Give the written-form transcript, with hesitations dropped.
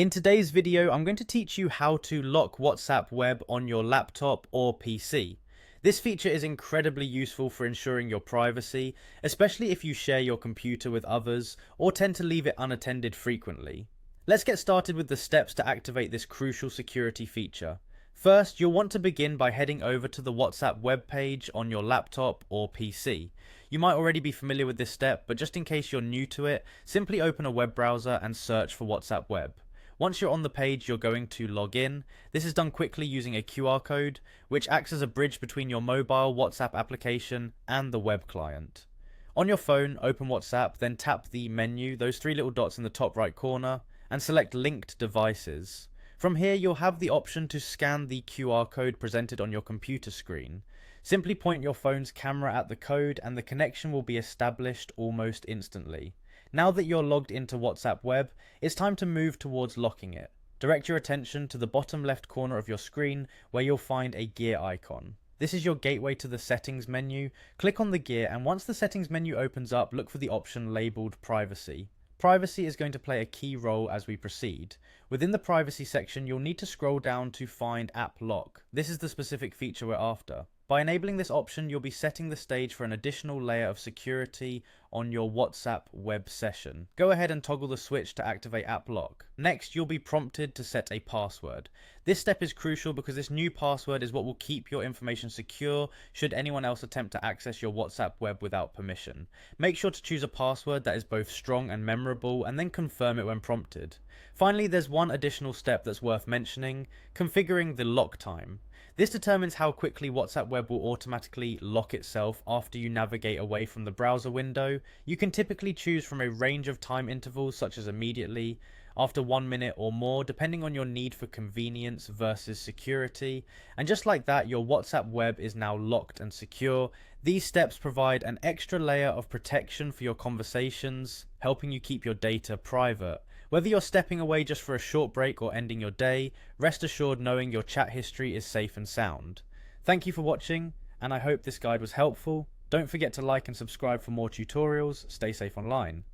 In today's video, I'm going to teach you how to lock WhatsApp web on your laptop or PC. This feature is incredibly useful for ensuring your privacy, especially if you share your computer with others or tend to leave it unattended frequently. Let's get started with the steps to activate this crucial security feature. First, you'll want to begin by heading over to the WhatsApp web page on your laptop or PC. You might already be familiar with this step, but just in case you're new to it, simply open a web browser and search for WhatsApp web. Once you're on the page, you're going to log in. This is done quickly using a QR code, which acts as a bridge between your mobile WhatsApp application and the web client. On your phone, open WhatsApp, then tap the menu, those three little dots in the top right corner, and select Linked Devices. From here, you'll have the option to scan the QR code presented on your computer screen. Simply point your phone's camera at the code and the connection will be established almost instantly. Now that you're logged into WhatsApp web, it's time to move towards locking it. Direct your attention to the bottom left corner of your screen where you'll find a gear icon. This is your gateway to the settings menu. Click on the gear and once the settings menu opens up, look for the option labeled Privacy. Privacy is going to play a key role as we proceed. Within the privacy section, you'll need to scroll down to find App Lock. This is the specific feature we're after. By enabling this option, you'll be setting the stage for an additional layer of security on your WhatsApp web session. Go ahead and toggle the switch to activate App Lock. Next, you'll be prompted to set a password. This step is crucial because this new password is what will keep your information secure should anyone else attempt to access your WhatsApp web without permission. Make sure to choose a password that is both strong and memorable and then confirm it when prompted. Finally, there's one additional step that's worth mentioning, configuring the lock time. This determines how quickly WhatsApp web will automatically lock itself after you navigate away from the browser window. You can typically choose from a range of time intervals such as immediately, after 1 minute or more, depending on your need for convenience versus security. And just like that, your WhatsApp web is now locked and secure. These steps provide an extra layer of protection for your conversations, helping you keep your data private. Whether you're stepping away just for a short break or ending your day, rest assured knowing your chat history is safe and sound. Thank you for watching, and I hope this guide was helpful. Don't forget to like and subscribe for more tutorials. Stay safe online.